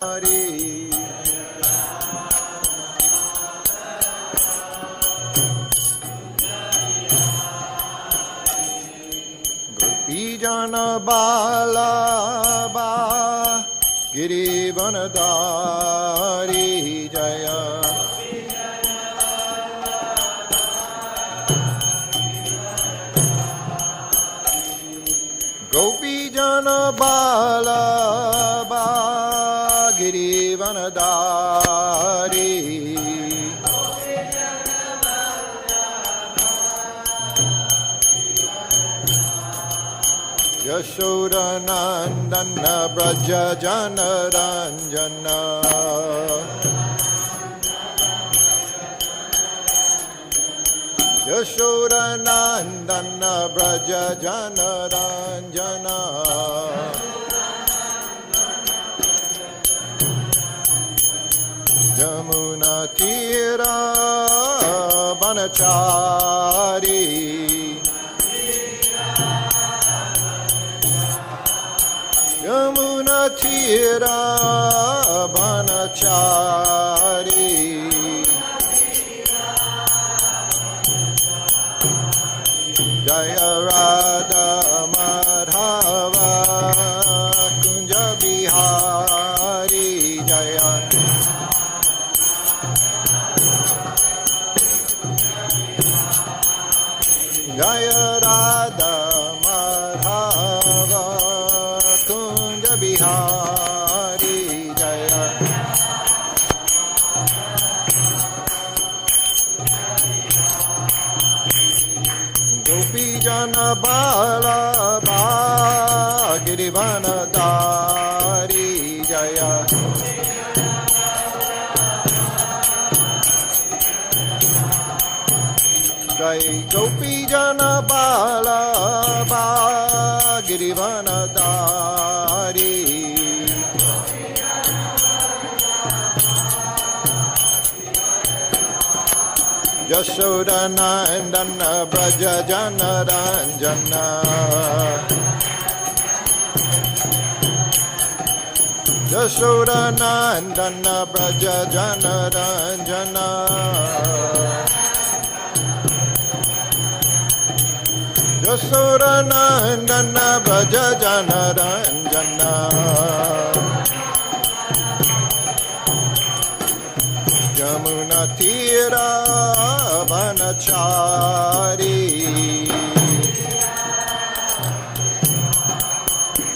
Hari Gopijana Bala Ba Girivanadari Jaya Gopijana Bala Ba Girivanadari Yashoda Nandana Braja Jana Ranjana Yashoda Nandana Braja Jana Ranjana Yamuna Tira Banachari Yamuna Tira Banachari Jaya Radha Madhava Kunja Bihari Jaya Jaya Radha Madhava Kunja Bihari Jaya Gopijana Bala Ba Girivanadari Jaya Jai Gopijana Bala Ba Girivanadari Yashoda Nandana Braja Jana Ranjana Yashoda Nandana Braja Jana Ranjana Yashoda Nandana Braja Jana Ranjana Yamuna Tira Banachari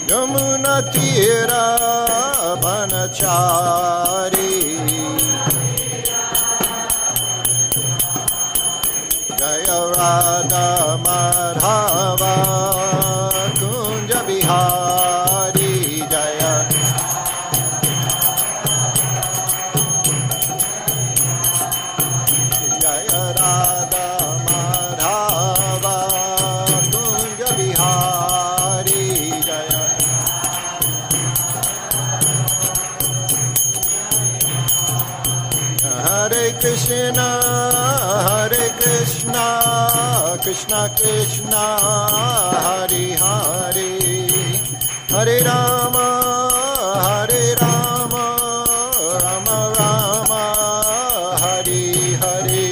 Yamuna Tira Banachari Jaya Radha Madhava Kunja Bihari Jaya Jaya Radha Madhava Kunja Bihari Jaya Hare Krishna Krishna Krishna Hare Hare Hare Rama Rama Rama Hare Hare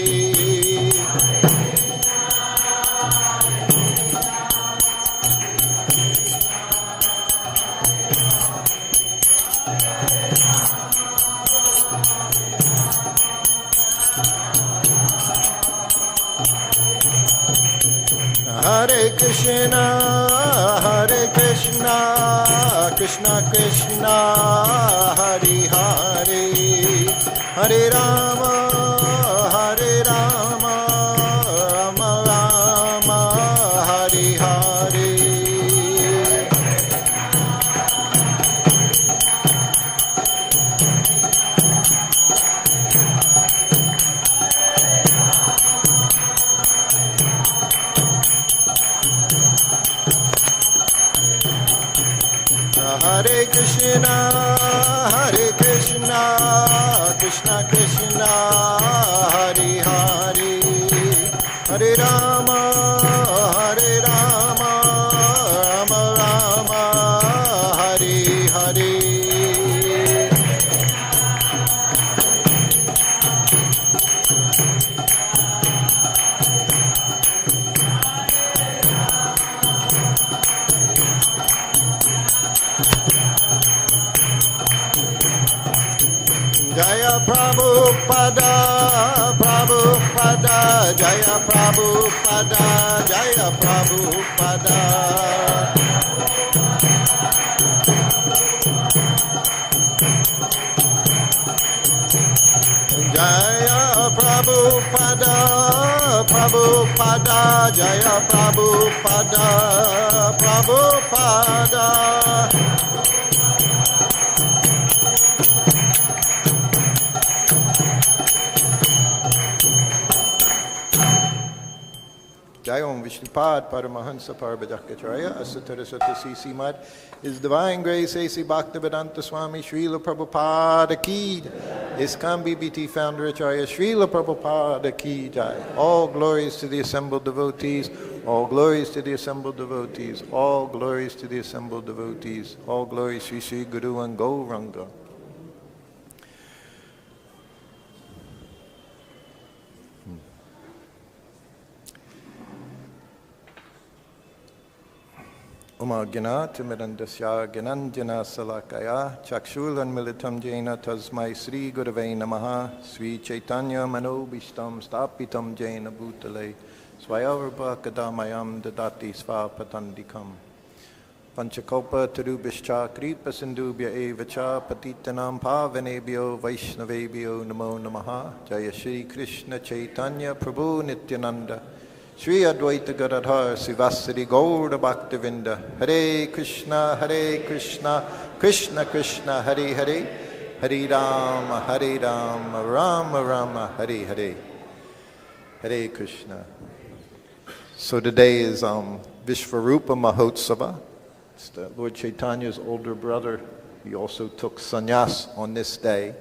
Hare Krishna Krishna Krishna Hare Hare Hare Rama Rama Rama Hare Hare Hare Krishna Krishna Krishna Hare Hare Hare Rama Rama Rama Hare Hare Jaya Prabhupada, Prabhupada, Jaya Prabhupada, Jaya Prabhupada. Jaya Prabhupada, Prabhupada, Jaya Prabhupada, Prabhupada. Jai Om Vishnupad Paramahansa Parabhajakacharya Asatarasata C.C. Mad. His Divine Grace A.C. Bhaktivedanta Swami Srila Prabhupada Ki Jai. ISKCON BBT Founder Acharya Srila Prabhupada Ki Jai. All glories to the assembled devotees. All glories to the assembled devotees. All glories to the assembled devotees. All glories Sri Sri Guru and Gauranga. Uma Gnata Mirandasya Gnanjana Salakaya Chakshulan Militam Jaina Tasmai Sri Gurave Namaha Sri Chaitanya Manobishtam Stapitam Jaina Bhutale Swayarva Kadamayam Dadati Svapatandikam Panchakopa Tarubhishcha Kripa Sindhubhya Evacha Patitanam Pavanebhyo Vaishnavebhyo Namo Namaha Jaya Shri Krishna Chaitanya Prabhu Nityananda Shri Advaita Gadadhar Sivasari Gaura Bhaktivinda Hare Krishna Krishna Krishna Hare Hare Hare Rama Rama Rama Hare Hare Hare Krishna. So today is Vishvarupa Mahotsava. It's the Lord Chaitanya's older brother. He also took sannyas on this day.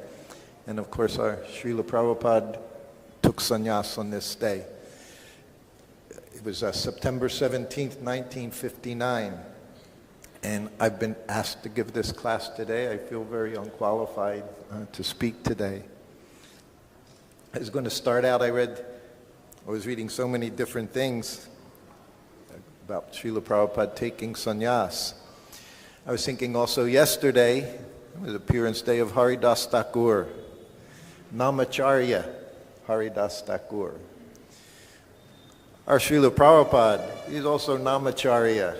And of course our Srila Prabhupada took sannyas on this day. It was September 17th, 1959, and I've been asked to give this class today. I feel very unqualified to speak today. I was going to start out, I was reading so many different things about Srila Prabhupada taking sannyas. I was thinking also yesterday, it was appearance day of Haridas Thakur, Namacharya Haridas Thakur. Our Srila Prabhupada, he's also Namacharya.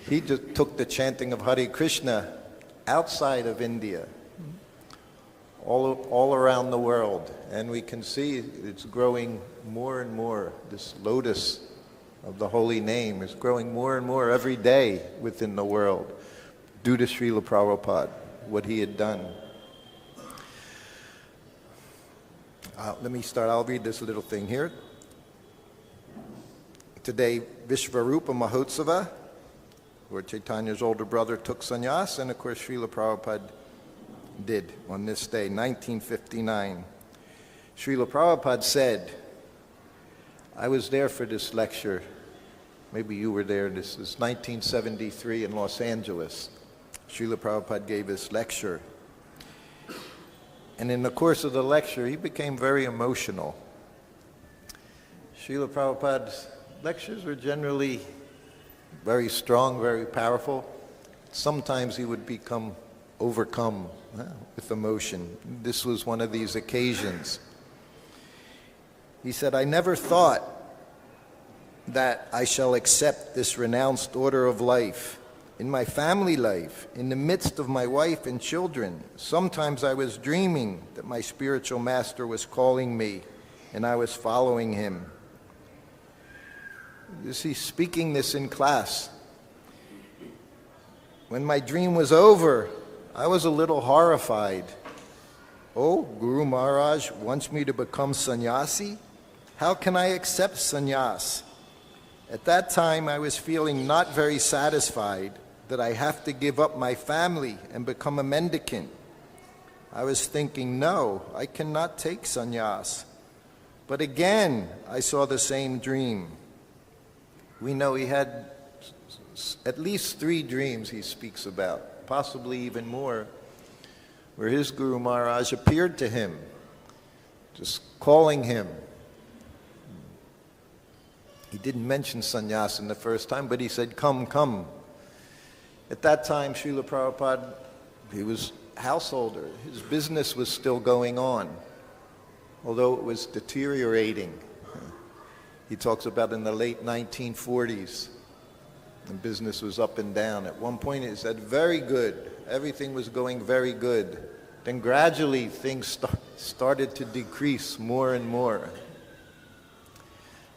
He just took the chanting of Hare Krishna outside of India, all around the world. And we can see it's growing more and more. This lotus of the holy name is growing more and more every day within the world due to Srila Prabhupada, what he had done. Let me start. I'll read this little thing here. Today, Vishvarupa Mahotsava, where Chaitanya's older brother took sannyas, and of course Srila Prabhupada did on this day, 1959. Srila Prabhupada said, I was there for this lecture, maybe you were there, this is 1973 in Los Angeles. Srila Prabhupada gave this lecture. And in the course of the lecture, he became very emotional. Srila Prabhupada's lectures were generally very strong, very powerful. Sometimes he would become overcome with emotion. This was one of these occasions. He said, I never thought that I shall accept this renounced order of life. In my family life, in the midst of my wife and children, sometimes I was dreaming that my spiritual master was calling me and I was following him. You see, speaking this in class. When my dream was over, I was a little horrified. Oh, Guru Maharaj wants me to become sannyasi? How can I accept sannyas? At that time, I was feeling not very satisfied that I have to give up my family and become a mendicant. I was thinking, no, I cannot take sannyas. But again, I saw the same dream. We know he had at least 3 dreams he speaks about, possibly even more, where his Guru Maharaj appeared to him, just calling him. He didn't mention sannyas in the first time, but he said, come, come. At that time, Srila Prabhupada, he was householder. His business was still going on, although it was deteriorating. He talks about in the late 1940s, the business was up and down. At one point he said, very good. Everything was going very good. Then gradually things started to decrease more and more.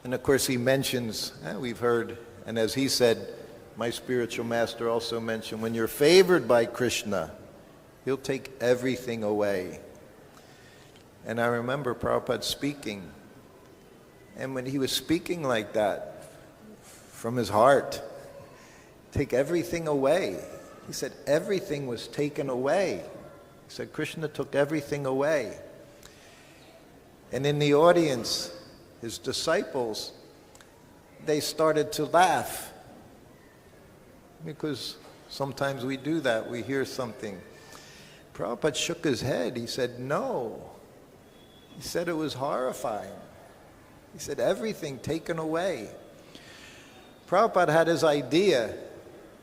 And of course he mentions, we've heard, and as he said, my spiritual master also mentioned, when you're favored by Krishna, he'll take everything away. And I remember Prabhupada speaking, and when he was speaking like that, from his heart, take everything away. He said everything was taken away. He said Krishna took everything away. And in the audience, his disciples, they started to laugh. Because sometimes we do that, we hear something. Prabhupada shook his head. He said, no. He said it was horrifying. He said, everything taken away. Prabhupada had his idea.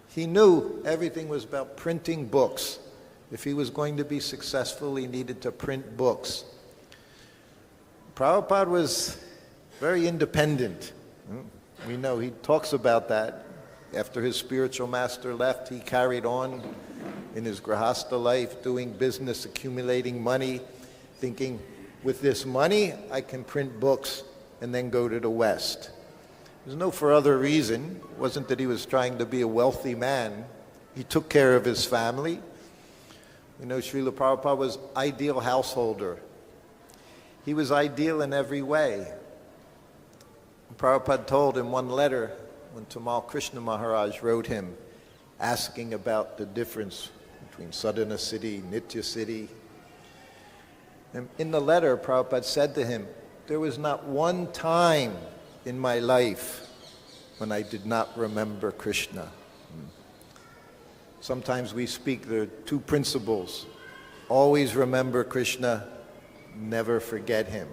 He knew everything was about printing books. If he was going to be successful, he needed to print books. Prabhupada was very independent. We know he talks about that. After his spiritual master left, he carried on in his grahasta life, doing business, accumulating money, thinking, with this money, I can print books and then go to the West. There's no for other reason. It wasn't that he was trying to be a wealthy man. He took care of his family. You know, Srila Prabhupada was ideal householder. He was ideal in every way. Prabhupada told in one letter, when Tamal Krishna Maharaj wrote him, asking about the difference between Sadhana Siddhi, Nitya Siddhi. And in the letter, Prabhupada said to him, there was not one time in my life when I did not remember Krishna. Sometimes we speak, there are two principles. Always remember Krishna, never forget him.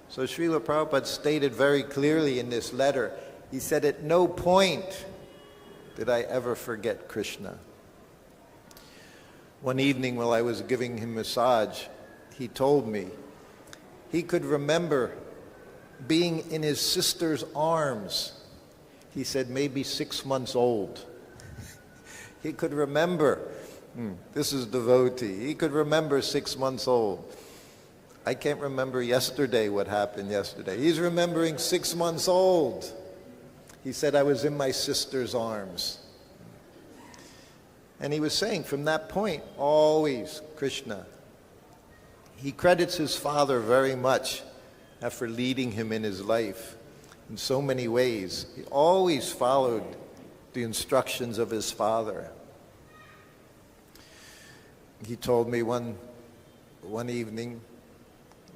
So Srila Prabhupada stated very clearly in this letter, he said, at no point did I ever forget Krishna. One evening while I was giving him massage, he told me he could remember being in his sister's arms. He said maybe 6 months old. He could remember, this is devotee, he could remember 6 months old. I can't remember yesterday what happened yesterday. He's remembering 6 months old. He said, I was in my sister's arms. And he was saying from that point, always Krishna. He credits his father very much for leading him in his life in so many ways. He always followed the instructions of his father. He told me one evening,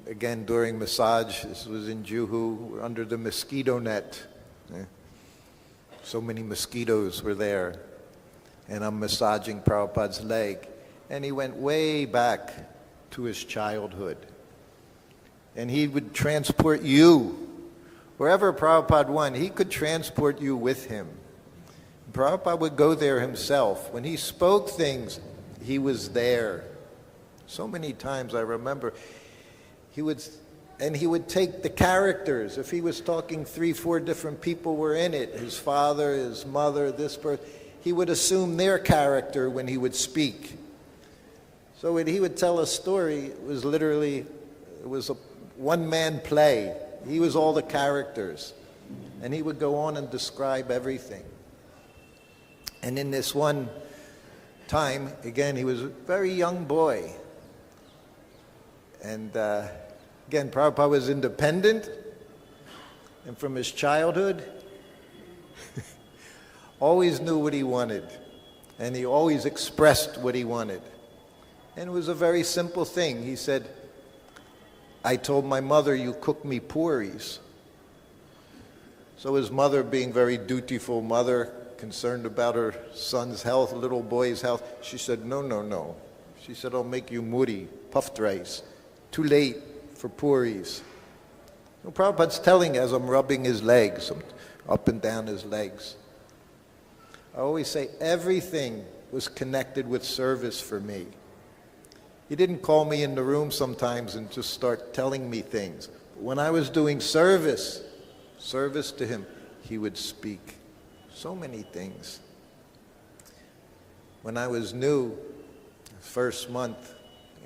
again during massage, this was in Juhu, we're under the mosquito net. So many mosquitoes were there. And I'm massaging Prabhupada's leg. And he went way back to his childhood. And he would transport you. Wherever Prabhupada went, he could transport you with him. Prabhupada would go there himself. When he spoke things, he was there. So many times I remember he would take the characters. If he was talking 3-4 different people were in it, his father, his mother, this person, he would assume their character when he would speak. So when he would tell a story, it was a one-man play. He was all the characters. And he would go on and describe everything. And in this one time, again, he was a very young boy. And again, Prabhupada was independent. And from his childhood, always knew what he wanted. And he always expressed what he wanted. And it was a very simple thing. He said, I told my mother, you cook me puris. So his mother, being very dutiful mother, concerned about her son's health, little boy's health, she said, no. She said, I'll make you muri, puffed rice. Too late for puris. So Prabhupada's telling as I'm rubbing his legs, up and down his legs. I always say everything was connected with service for me. He didn't call me in the room sometimes and just start telling me things. But when I was doing service to him, he would speak so many things. When I was new, first month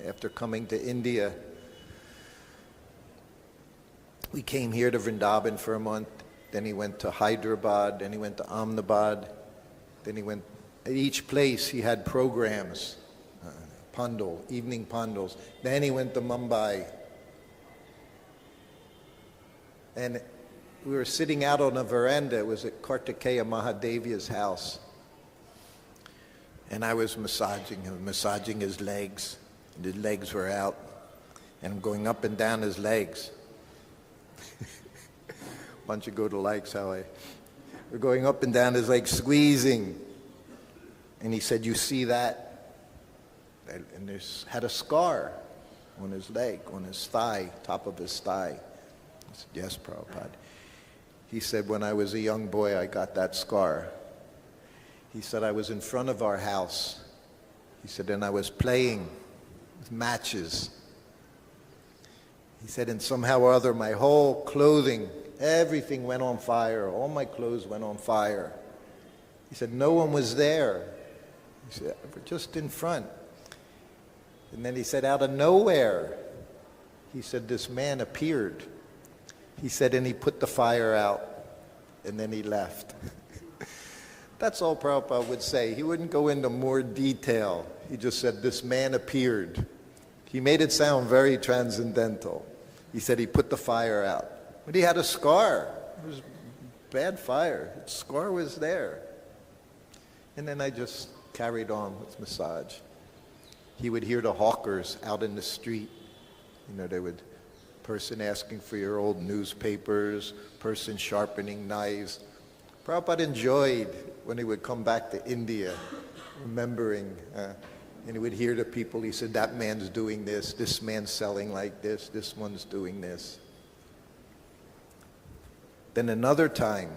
after coming to India, we came here to Vrindavan for a month. Then he went to Hyderabad. Then he went to Ahmedabad. Then he went, at each place he had programs, pandal, evening pandals. Then he went to Mumbai. And we were sitting out on a veranda. It was at Kartikeya Mahadevi's house. And I was massaging him, massaging his legs. And his legs were out. And I'm going up and down his legs. Why don't you go to likes how we're going up and down his legs, squeezing. And he said, you see that? And there's had a scar on his leg, on his thigh, top of his thigh. I said, yes, Prabhupada. He said, when I was a young boy, I got that scar. He said, I was in front of our house. He said, and I was playing with matches. He said, and somehow or other, my whole clothing, everything went on fire. All my clothes went on fire. He said, no one was there. He said, we're just in front. And then he said, out of nowhere, he said, this man appeared. He said, and he put the fire out, and then he left. That's all Prabhupada would say. He wouldn't go into more detail. He just said, this man appeared. He made it sound very transcendental. He said he put the fire out. But he had a scar. It was bad fire. His scar was there. And then I just carried on with massage. He would hear the hawkers out in the street. You know, they would, person asking for your old newspapers, person sharpening knives. Prabhupada enjoyed when he would come back to India, remembering, and he would hear the people. He said, that man's doing this man's selling like this one's doing this. Then another time,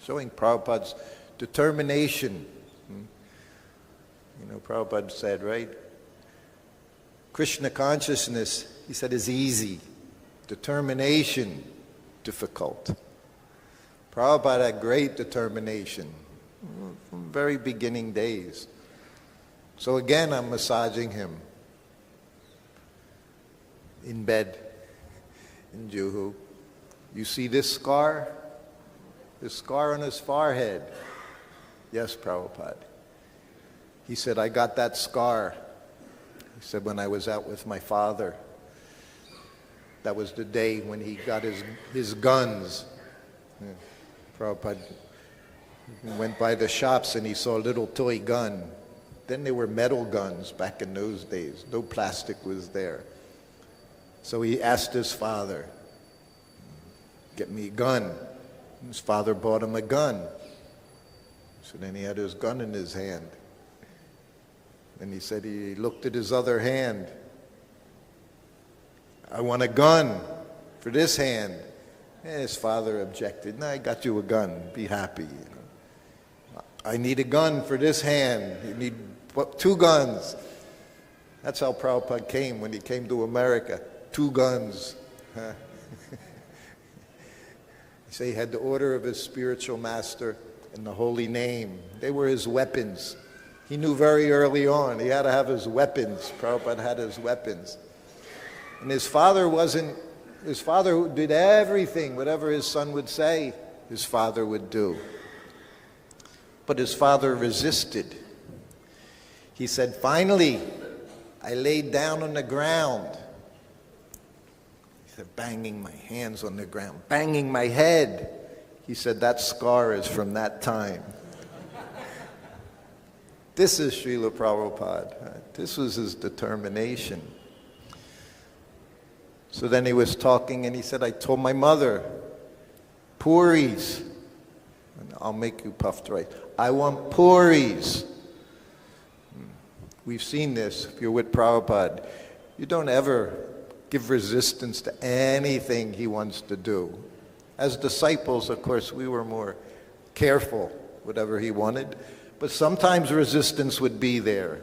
showing Prabhupada's determination. You know, Prabhupada said, right? Krishna consciousness, he said, is easy. Determination, difficult. Prabhupada had great determination from very beginning days. So again, I'm massaging him in bed in Juhu. You see this scar? This scar on his forehead. Yes, Prabhupada. He said, I got that scar. He said, when I was out with my father. That was the day when he got his guns. Yeah. Prabhupada went by the shops and he saw a little toy gun. Then they were metal guns back in those days. No plastic was there. So he asked his father, get me a gun. His father bought him a gun. So then he had his gun in his hand. And he said he looked at his other hand. I want a gun for this hand. And his father objected. No, I got you a gun. Be happy. You know. I need a gun for this hand. You need 2 guns. That's how Prabhupada came when he came to America. 2 guns. So he had the order of his spiritual master and the holy name. They were his weapons. He knew very early on he had to have his weapons. Prabhupada had his weapons. And his father did everything, whatever his son would say, his father would do. But his father resisted. He said, finally, I laid down on the ground. He said, banging my hands on the ground, banging my head. He said, that scar is from that time. This is Srila Prabhupada. This was his determination. So then he was talking and he said, I told my mother, puris. I'll make you puffed rice. I want puris. We've seen this if you're with Prabhupada. You don't ever give resistance to anything he wants to do. As disciples, of course, we were more careful, whatever he wanted. But sometimes resistance would be there.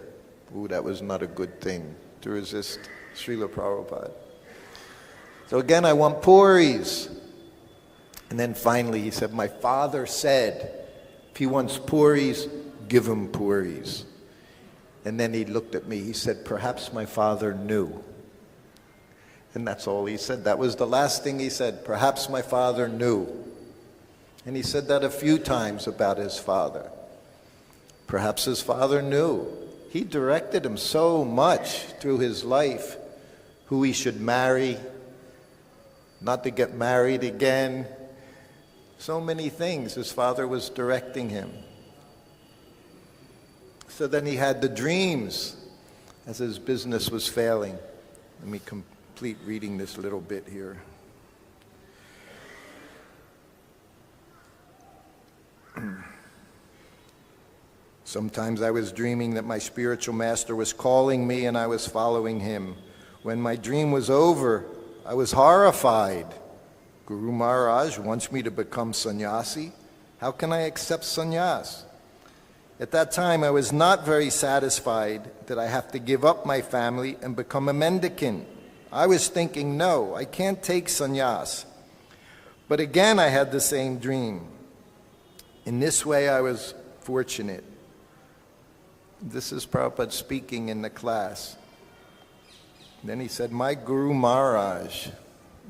Ooh, that was not a good thing. to resist Srila Prabhupada. So again, I want puris. And then finally he said, my father said, if he wants puris, give him puris. And then he looked at me, he said, perhaps my father knew. And that's all he said. That was the last thing he said, perhaps my father knew. And he said that a few times about his father. Perhaps his father knew. He directed him so much through his life, who he should marry, not to get married again. So many things his father was directing him. So then he had the dreams as his business was failing. Let me complete reading this little bit here. Sometimes I was dreaming that my spiritual master was calling me and I was following him. When my dream was over, I was horrified. Guru Maharaj wants me to become sannyasi? How can I accept sannyas? At that time, I was not very satisfied that I have to give up my family and become a mendicant. I was thinking, no, I can't take sannyas. But again, I had the same dream. In this way, I was fortunate. This is Prabhupada speaking in the class. Then he said, my Guru Maharaj.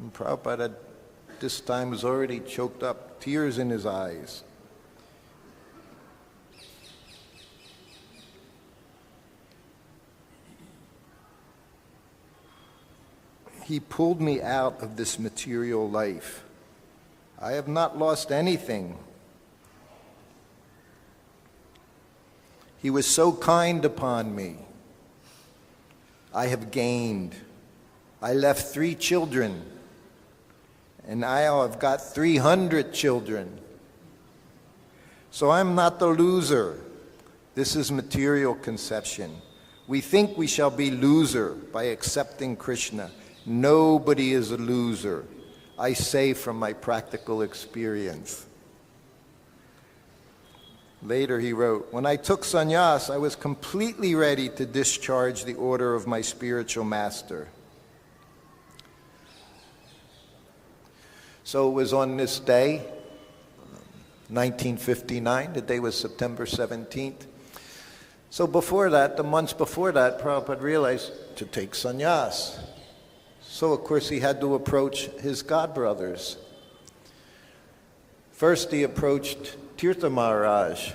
And Prabhupada at this time was already choked up, tears in his eyes. He pulled me out of this material life. I have not lost anything. He was so kind upon me. I have gained. I left 3 children, and I have got 300 children. So I'm not the loser. This is material conception. We think we shall be loser by accepting Krishna. Nobody is a loser. I say from my practical experience. Later he wrote, when I took sannyas, I was completely ready to discharge the order of my spiritual master. So it was on this day, 1959, the day was September 17th. So before that, the months before that, Prabhupada realized to take sannyas. So of course he had to approach his godbrothers. First he approached Tirtha Maharaj.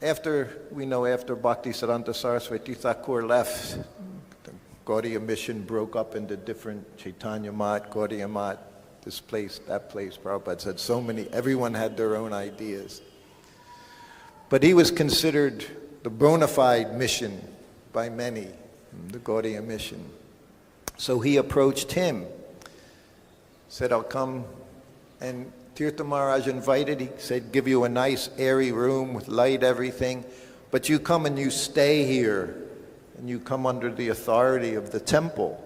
After Bhaktisiddhanta Saraswati Thakur left, the Gaudiya mission broke up into different Chaitanya Mat, Gaudiya Mat, this place, that place. Prabhupada said so many, everyone had their own ideas. But he was considered the bona fide mission by many, the Gaudiya mission. So he approached him, said, I'll come. And Tirtha Maharaj invited, he said, give you a nice airy room with light, everything, but you come and you stay here, and you come under the authority of the temple.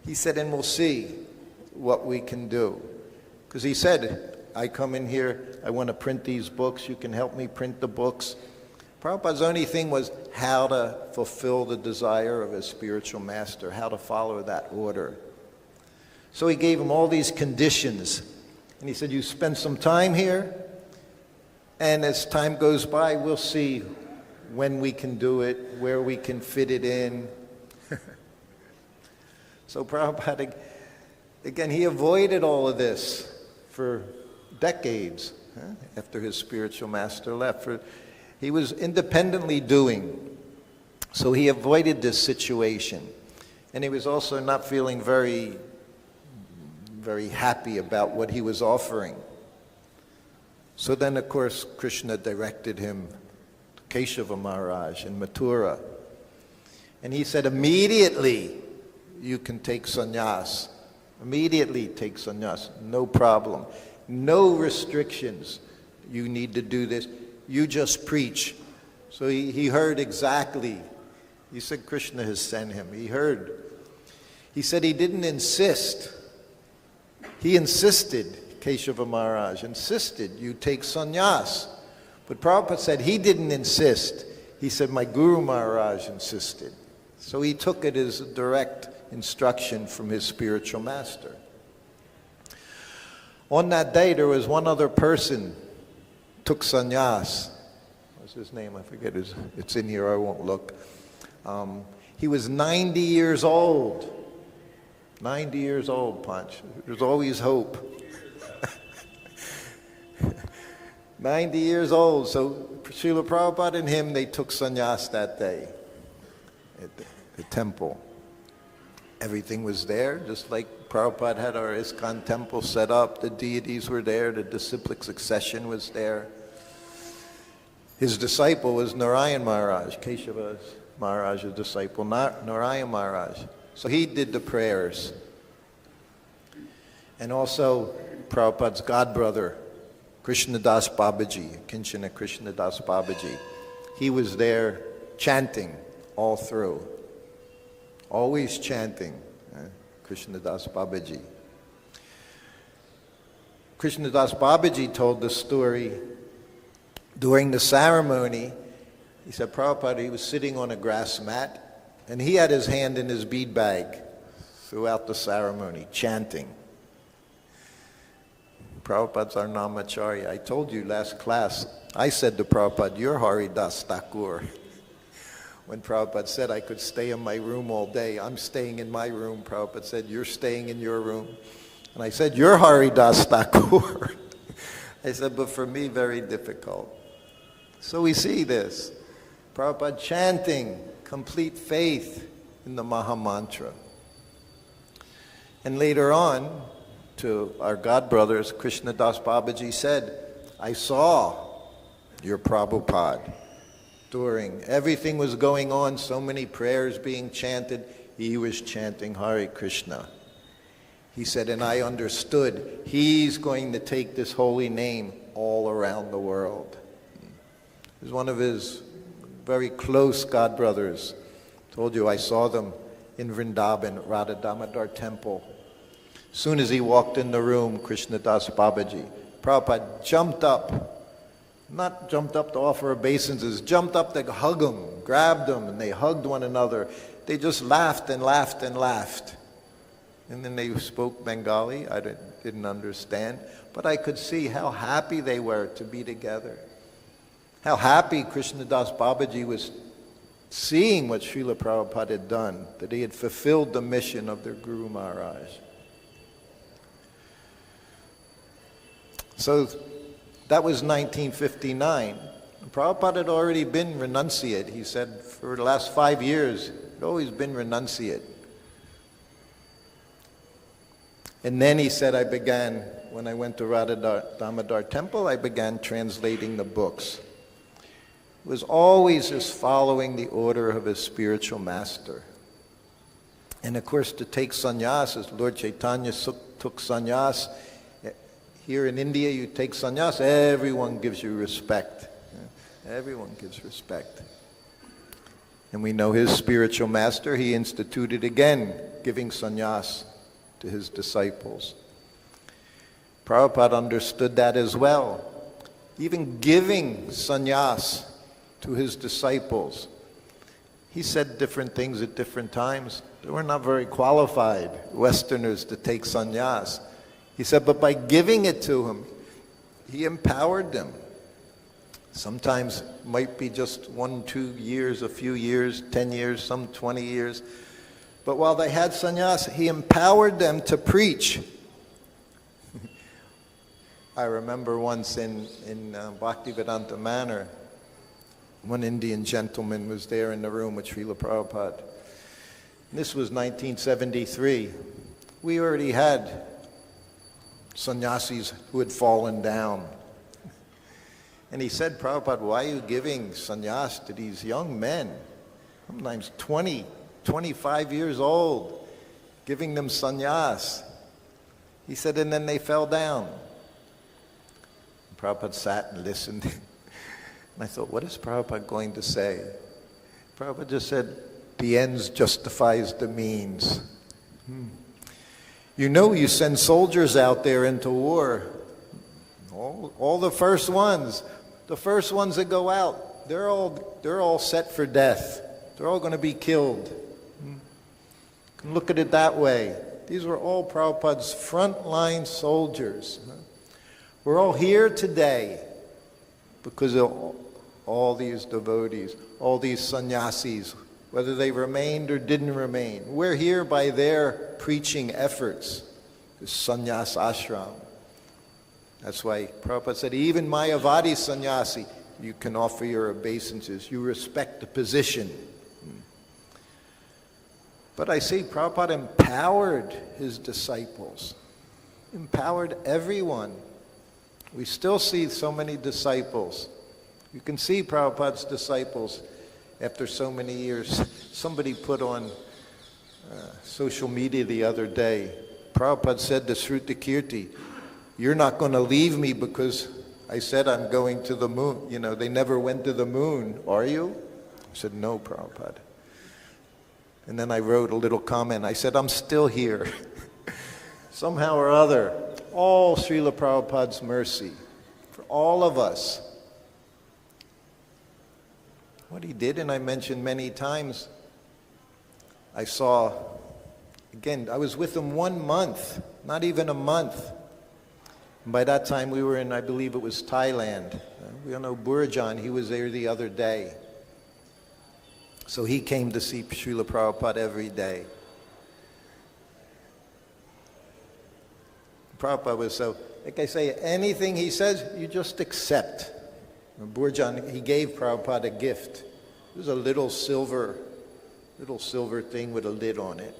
He said, and we'll see what we can do. Because he said, I come in here, I want to print these books, you can help me print the books. Prabhupada's only thing was how to fulfill the desire of his spiritual master, how to follow that order. So he gave him all these conditions. And he said, you spend some time here, and as time goes by, we'll see when we can do it, where we can fit it in. So Prabhupada, again, he avoided all of this for decades after his spiritual master left. He was independently doing, so he avoided this situation. And he was also not feeling very happy about what he was offering. So then, of course, Krishna directed him to Keshava Maharaj in Mathura. And he said, immediately you can take sannyas. Immediately take sannyas, no problem. No restrictions. You need to do this. You just preach. So he heard exactly. He said Krishna has sent him. He heard. He said he didn't insist. He insisted, Keshava Maharaj insisted, you take sannyas. But Prabhupada said he didn't insist. He said, my Guru Maharaj insisted. So he took it as a direct instruction from his spiritual master. On that day, there was one other person took sannyas. What's his name? I forget. It's in here. I won't look. He was 90 years old. 90 years old, Panch. There's always hope. 90 years old. So Srila Prabhupada and him, they took sannyas that day at the temple. Everything was there, just like Prabhupada had our ISKCON temple set up. The deities were there, the disciplic succession was there. His disciple was Narayan Maharaj, Keshava Maharaj's disciple, Narayan Maharaj. So he did the prayers. And also Prabhupada's godbrother, Krishnadas Babaji, Kinchana Krishnadas Babaji. He was there chanting all through. Always chanting, Krishnadas Babaji. Krishnadas Babaji told the story during the ceremony. He said, Prabhupada, he was sitting on a grass mat, and he had his hand in his bead bag throughout the ceremony, chanting. Prabhupada's our Namacharya. I told you last class, I said to Prabhupada, you're Haridas Thakur. When Prabhupada said I could stay in my room all day, I'm staying in my room. Prabhupada said, you're staying in your room. And I said, you're Haridas Thakur. I said, but for me, very difficult. So we see this. Prabhupada chanting complete faith in the Maha Mantra. And later on, to our godbrothers, Krishnadas Babaji said, I saw your Prabhupada. During everything was going on, so many prayers being chanted, he was chanting Hare Krishna. He said, and I understood he's going to take this holy name all around the world. He was one of his very close godbrothers. Told you I saw them in Vrindavan, Radha Damodar temple. As soon as he walked in the room, Krishnadas Babaji, Prabhupada jumped up. Not jumped up to offer obeisances, jumped up to hug him, grabbed him, and they hugged one another. They just laughed and laughed and laughed. And then they spoke Bengali. I didn't understand. But I could see how happy they were to be together. How happy Krishnadas Babaji was seeing what Srila Prabhupada had done, that he had fulfilled the mission of their Guru Maharaj. So that was 1959. Prabhupada had already been renunciate. He said for the last 5 years, he'd always been renunciate. And then he said, when I went to Radha Damodar temple, I began translating the books. It was always just following the order of his spiritual master. And of course, to take sannyas, as Lord Chaitanya took sannyas, here in India, you take sannyas, everyone gives you respect. Everyone gives respect. And we know his spiritual master, he instituted again, giving sannyas to his disciples. Prabhupada understood that as well. Even giving sannyas to his disciples. He said different things at different times. They were not very qualified, Westerners, to take sannyas. He said, but by giving it to him, he empowered them. Sometimes it might be just 1, 2 years, a few years, 10 years, some 20 years. But while they had sannyas, he empowered them to preach. I remember once in Bhaktivedanta Manor, one Indian gentleman was there in the room with Srila Prabhupada. This was 1973. We already had sannyasis who had fallen down. And he said, Prabhupada, why are you giving sannyas to these young men? Sometimes 20, 25 years old, giving them sannyas. He said, and then they fell down. And Prabhupada sat and listened. And I thought, what is Prabhupada going to say? Prabhupada just said, the ends justifies the means. You know, you send soldiers out there into war. All the first ones that go out, they're all set for death. They're all going to be killed. Look at it that way. These were all Prabhupada's frontline soldiers. We're all here today because of all these devotees, all these sannyasis, whether they remained or didn't remain. We're here by their preaching efforts, the sannyas ashram. That's why Prabhupada said, even Mayavadi sannyasi, you can offer your obeisances. You respect the position. But I see Prabhupada empowered his disciples, empowered everyone. We still see so many disciples. You can see Prabhupada's disciples after so many years. Somebody put on social media the other day, Prabhupada said to Sruta Kirti, you're not going to leave me because I said I'm going to the moon. You know, they never went to the moon, are you? I said, no, Prabhupada. And then I wrote a little comment. I said, I'm still here. Somehow or other, all Srila Prabhupada's mercy for all of us. What he did, and I mentioned many times, I saw, again, I was with him 1 month, not even a month. And by that time we were in, I believe it was Thailand. We all know Burajan, he was there the other day. So he came to see Srila Prabhupada every day. Prabhupada was so, like I say, anything he says, you just accept. Burajan, he gave Prabhupada a gift. It was a little silver thing with a lid on it.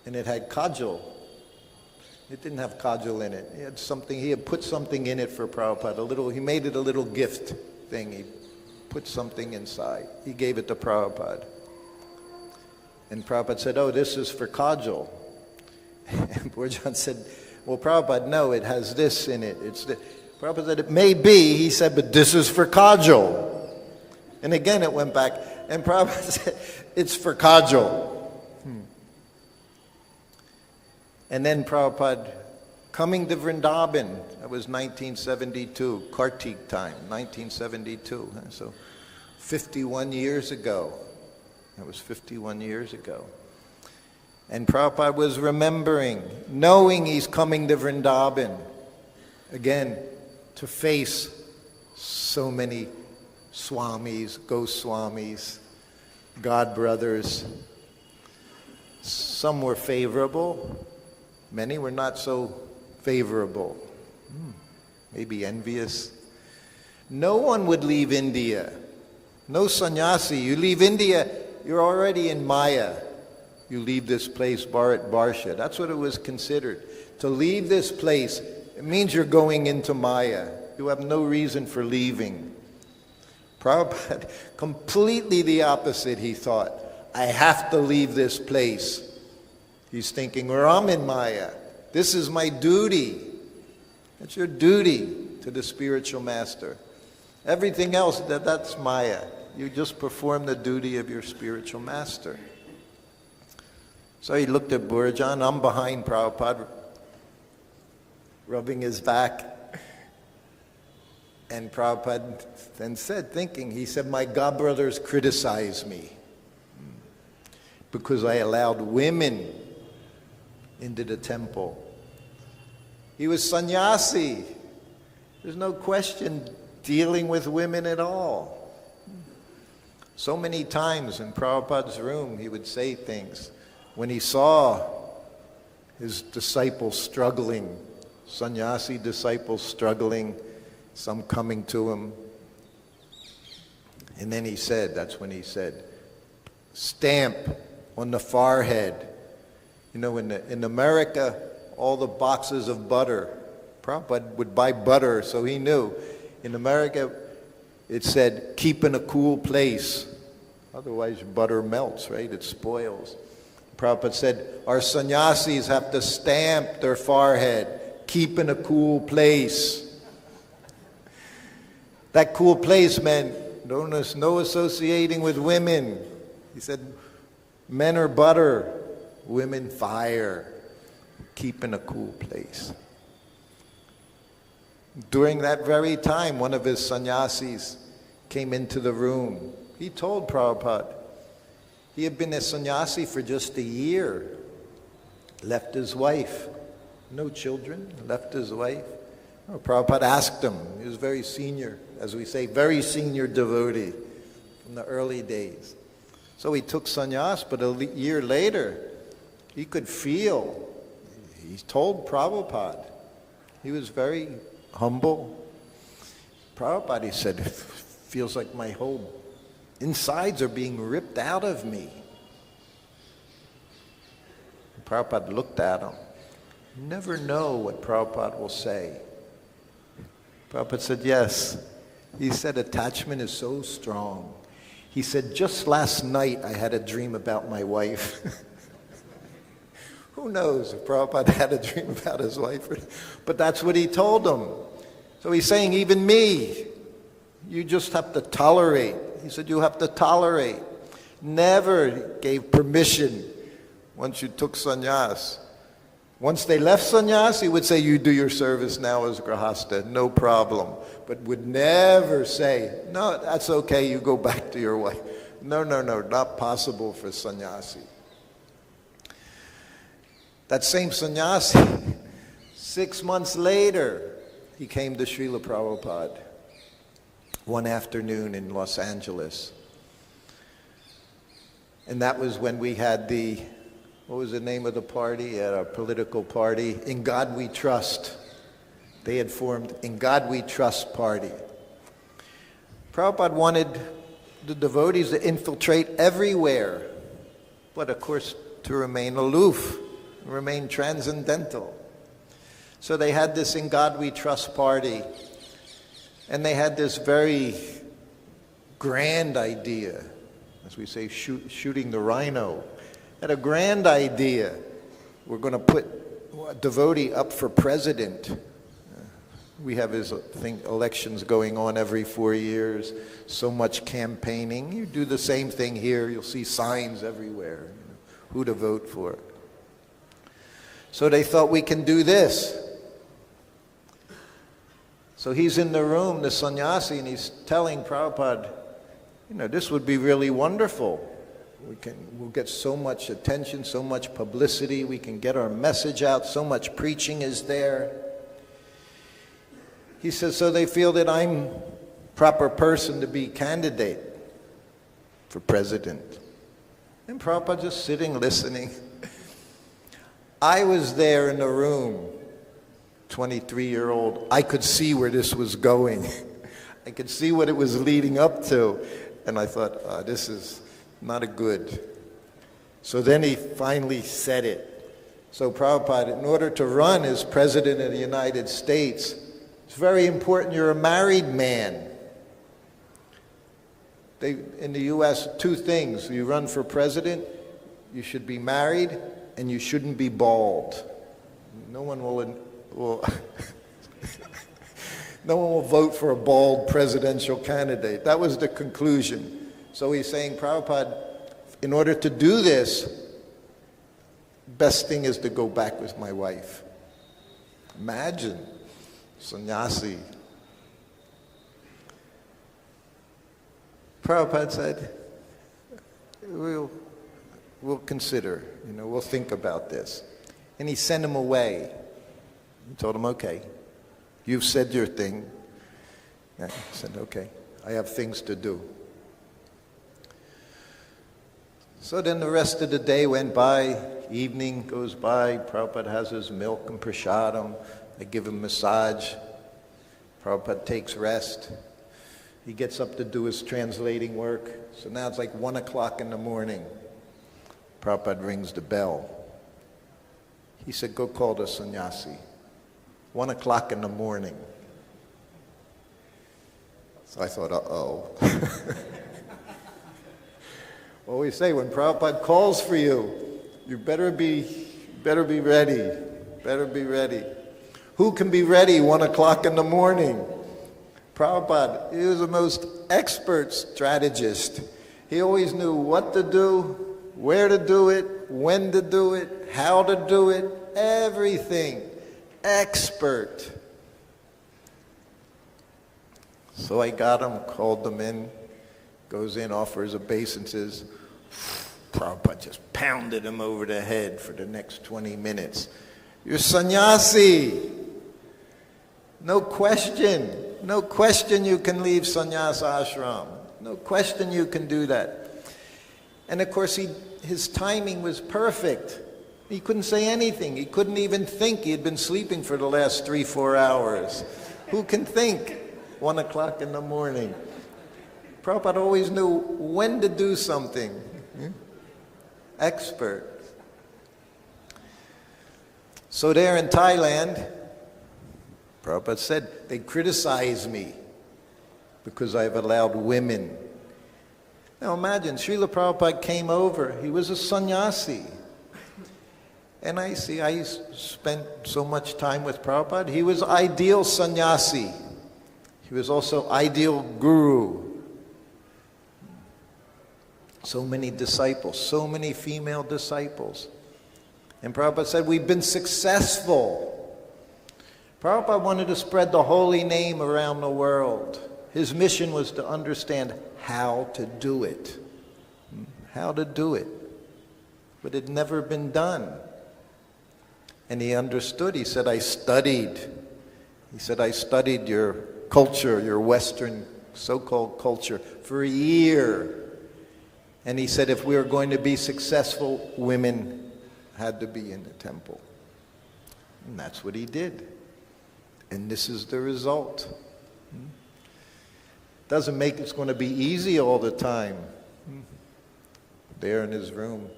And it had kajal. It didn't have kajal in it. He had put something in it for Prabhupada. He made it a little gift thing. He put something inside. He gave it to Prabhupada. And Prabhupada said, oh, this is for kajal. And Burajan said, well, Prabhupada, no, it has this in it. Prabhupada said, it may be. He said, but this is for kajal. And again it went back. And Prabhupada said, it's for kajal. And then Prabhupada coming to Vrindavan, that was 1972, Kartik time, 1972. So 51 years ago. That was 51 years ago. And Prabhupada was remembering, knowing he's coming to Vrindavan, again, to face so many swamis, Goswamis, God brothers. Some were favorable. Many were not so favorable, maybe envious. No one would leave India. No sannyasi. You leave India, you're already in Maya. You leave this place, Bharat Barsha. That's what it was considered. To leave this place, it means you're going into Maya. You have no reason for leaving. Prabhupada, completely the opposite, he thought. I have to leave this place. He's thinking, well, I'm in Maya. This is my duty. It's your duty to the spiritual master. Everything else, that's Maya. You just perform the duty of your spiritual master. So he looked at Burajan. I'm behind Prabhupada, rubbing his back. And Prabhupada then said, he said, my God brothers criticize me because I allowed women into the temple. He was sannyasi. There's no question dealing with women at all. So many times in Prabhupada's room he would say things. When he saw his disciples struggling, sannyasi disciples struggling, some coming to him, and then he said, that's when he said, stamp on the forehead. You know, in America, all the boxes of butter, Prabhupada would buy butter, so he knew. In America, it said, keep in a cool place. Otherwise, butter melts, right? It spoils. Prabhupada said, our sannyasis have to stamp their forehead, keep in a cool place. That cool place meant no associating with women. He said, men are butter, women fire. Keep in a cool place. During that very time, one of his sannyasis came into the room. He told Prabhupada, He had been a sannyasi for just a year. Left his wife. No children. Left his wife. Oh, Prabhupada asked him. He was very senior, as we say, very senior devotee from the early days. So he took sannyas, but a year later, he could feel. He told Prabhupada. He was very humble. Prabhupada, he said, it feels like my whole insides are being ripped out of me. Prabhupada looked at him. You never know what Prabhupada will say. Prabhupada said, yes. He said, attachment is so strong. He said, just last night I had a dream about my wife. Who knows if Prabhupada had a dream about his wife? But that's what he told him. So he's saying, even me, you just have to tolerate. He said, you have to tolerate. Never gave permission once you took sannyas. Once they left sannyas, he would say, you do your service now as grahasta, no problem. But would never say, no, that's okay, you go back to your wife. No, not possible for sannyasi. That same sannyasi, 6 months later, he came to Srila Prabhupada one afternoon in Los Angeles. And that was when we had what was the name of the party at our political party? In God We Trust. They had formed In God We Trust party. Prabhupada wanted the devotees to infiltrate everywhere, but of course to remain aloof, remain transcendental. So they had this In God We Trust party, and they had this very grand idea, as we say, shooting the rhino. Had a grand idea. We're going to put a devotee up for president. We have elections going on every 4 years. So much campaigning. You do the same thing here. You'll see signs everywhere. Who to vote for. So they thought, we can do this. So he's in the room, the sannyasi, and he's telling Prabhupada, this would be really wonderful. We'll get so much attention, so much publicity, we can get our message out, so much preaching is there. He says, so they feel that I'm proper person to be candidate for president. And Prabhupada just sitting, listening. I was there in the room, 23-year-old. I could see where this was going. I could see what it was leading up to. And I thought, this is not a good. So then he finally said it. So Prabhupada, in order to run as President of the United States, it's very important you're a married man. In the U.S., 2 things. You run for president, you should be married, and you shouldn't be bald. No one will no one will vote for a bald presidential candidate. That was the conclusion. So he's saying, Prabhupada, in order to do this, best thing is to go back with my wife. Imagine, sannyasi. Prabhupada said, we'll consider, we'll think about this. And he sent him away. He told him, okay, you've said your thing. He said, okay, I have things to do. So then the rest of the day went by, evening goes by, Prabhupada has his milk and prasadam, they give him massage, Prabhupada takes rest, he gets up to do his translating work, so now it's like 1 o'clock in the morning, Prabhupada rings the bell. He said, go call the sannyasi, 1 o'clock in the morning. So I thought, uh-oh. Well, we say when Prabhupada calls for you, you better be ready. Better be ready. Who can be ready 1 o'clock in the morning? Prabhupada, he was the most expert strategist. He always knew what to do, where to do it, when to do it, how to do it, everything. Expert. So I got him, called them in, goes in, offers a basin, says, Prabhupada just pounded him over the head for the next 20 minutes. You're sannyasi. No question. No question you can leave sannyasa ashram. No question you can do that. And of course, his timing was perfect. He couldn't say anything. He couldn't even think. He had been sleeping for the last 3-4 hours. Who can think? 1 o'clock in the morning. Prabhupada always knew when to do something. Expert. So there in Thailand, Prabhupada said, they criticize me because I've allowed women. Now imagine, Srila Prabhupada came over. He was a sannyasi. And I spent so much time with Prabhupada. He was ideal sannyasi. He was also ideal guru. So many disciples, so many female disciples. And Prabhupada said, we've been successful. Prabhupada wanted to spread the holy name around the world. His mission was to understand how to do it. How to do it. But it had never been done. And he understood. He said, I studied. He said, I studied your culture, your Western so-called culture, for a year. And he said, if we were going to be successful, women had to be in the temple. And that's what he did. And this is the result. Doesn't make it's going to be easy all the time. There in his room,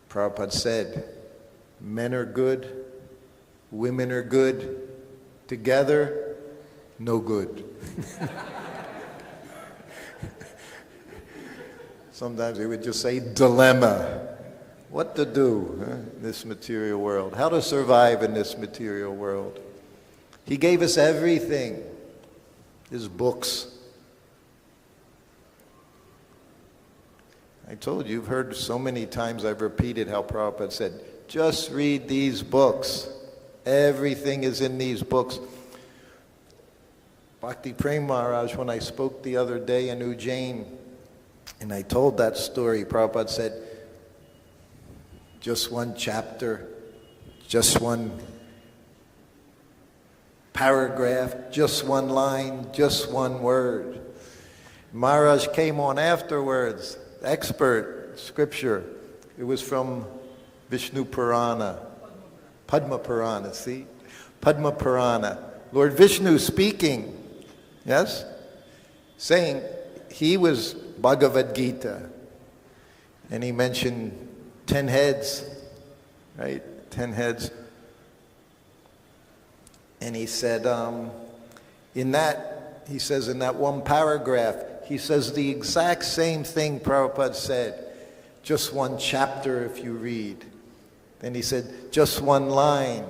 Prabhupada said, men are good, women are good, together, no good. Sometimes he would just say, dilemma. What to do in this material world? How to survive in this material world? He gave us everything. His books. I told you, you've heard so many times I've repeated how Prabhupada said, just read these books. Everything is in these books. Bhakti Prem Maharaj, when I spoke the other day in Ujjain, and I told that story, Prabhupada said, just one chapter, just one paragraph, just one line, just one word. Maharaj came on afterwards, expert scripture. It was from Vishnu Purana, Padma Purana, see? Padma Purana. Lord Vishnu speaking, yes? Saying he was Bhagavad Gita. And he mentioned 10 heads, right? 10 heads. And he said, in that one paragraph, he says the exact same thing Prabhupada said. Just one chapter if you read. Then he said, just one line.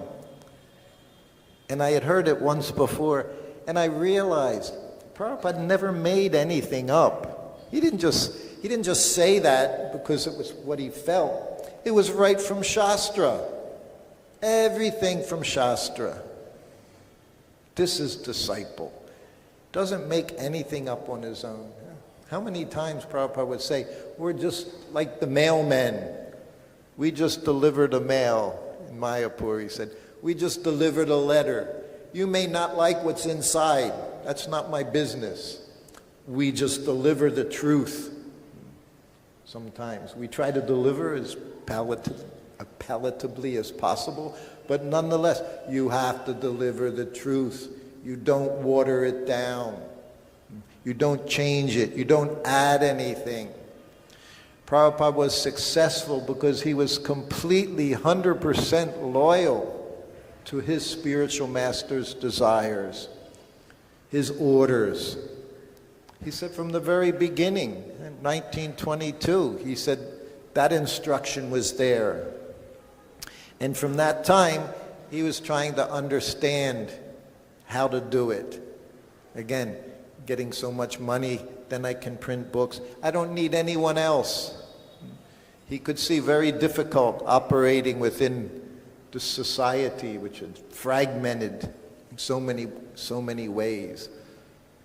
And I had heard it once before, and I realized Prabhupada never made anything up. He didn't just say that because it was what he felt. It was right from Shastra. Everything from Shastra. This is disciple. Doesn't make anything up on his own. How many times Prabhupada would say, we're just like the mailmen. We just delivered a mail. In Mayapur, he said, we just delivered a letter. You may not like what's inside. That's not my business. We just deliver the truth. Sometimes we try to deliver as palatably as possible, but nonetheless, you have to deliver the truth. You don't water it down. You don't change it. You don't add anything. Prabhupada was successful because he was completely 100% loyal to his spiritual master's desires, his orders. He said from the very beginning, in 1922, he said that instruction was there. And from that time, he was trying to understand how to do it. Again, getting so much money, then I can print books. I don't need anyone else. He could see very difficult operating within the society, which had fragmented in so many ways.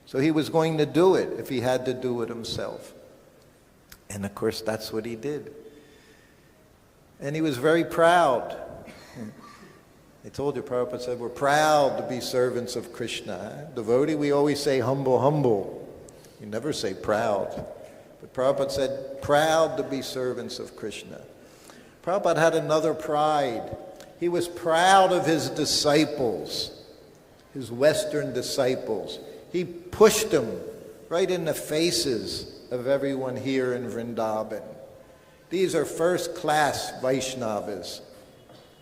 So he was going to do it if he had to do it himself. And of course, that's what he did. And he was very proud. I told you, Prabhupada said, we're proud to be servants of Krishna. Devotee, we always say humble, humble. You never say proud. But Prabhupada said, proud to be servants of Krishna. Prabhupada had another pride. He was proud of his disciples, his Western disciples. He pushed them right in the faces of everyone here in Vrindavan. These are first-class Vaishnavas,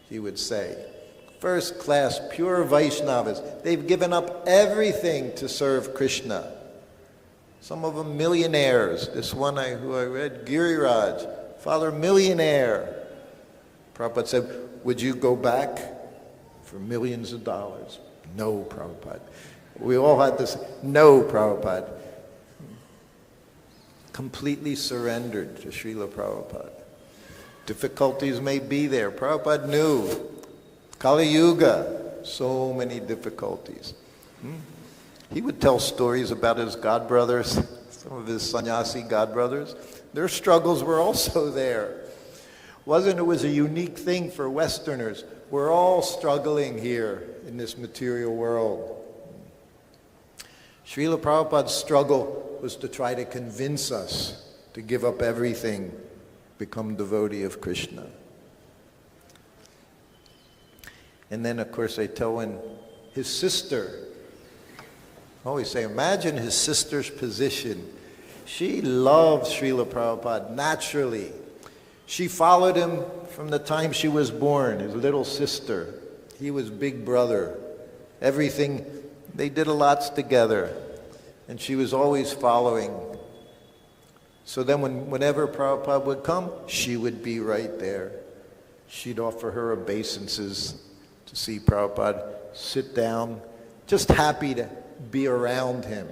he would say. First-class, pure Vaishnavas. They've given up everything to serve Krishna. Some of them millionaires. This one who I read, Giriraj, father millionaire. Prabhupada said, would you go back for millions of dollars? No, Prabhupada. We all had this, no, Prabhupada. Completely surrendered to Srila Prabhupada. Difficulties may be there. Prabhupada knew. Kali Yuga, so many difficulties. He would tell stories about his godbrothers, some of his sannyasi godbrothers. Their struggles were also there. It was a unique thing for Westerners. We're all struggling here in this material world. Srila Prabhupada's struggle was to try to convince us to give up everything, become devotee of Krishna. And then, of course, I tell when his sister, I always say, imagine his sister's position. She loved Srila Prabhupada naturally. She followed him from the time she was born, his little sister. He was big brother. Everything, they did a lot together. And she was always following. So then whenever Prabhupada would come, she would be right there. She'd offer her obeisances to see Prabhupada, sit down, just happy to be around him.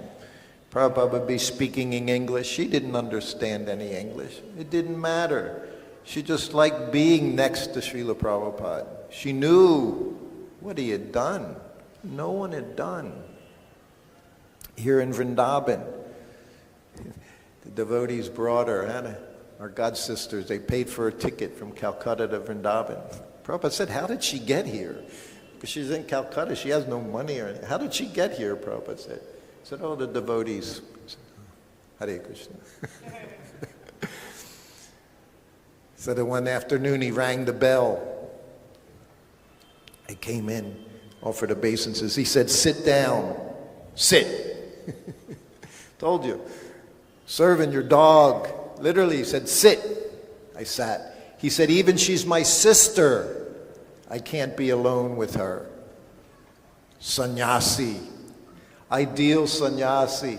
Prabhupada would be speaking in English. She didn't understand any English. It didn't matter. She just liked being next to Srila Prabhupada. She knew what he had done. No one had done. Here in Vrindavan, the devotees brought her, our god sisters, they paid for a ticket from Calcutta to Vrindavan. Prabhupada said, how did she get here? Because she's in Calcutta, she has no money or anything. How did she get here, Prabhupada said. He said, oh, the devotees. Hare Krishna. So that one afternoon he rang the bell. I came in, offered obeisances. He said, sit down. Sit. Told you. Serving your dog. Literally, he said, sit. I sat. He said, even she's my sister. I can't be alone with her. Sannyasi. Ideal sannyasi.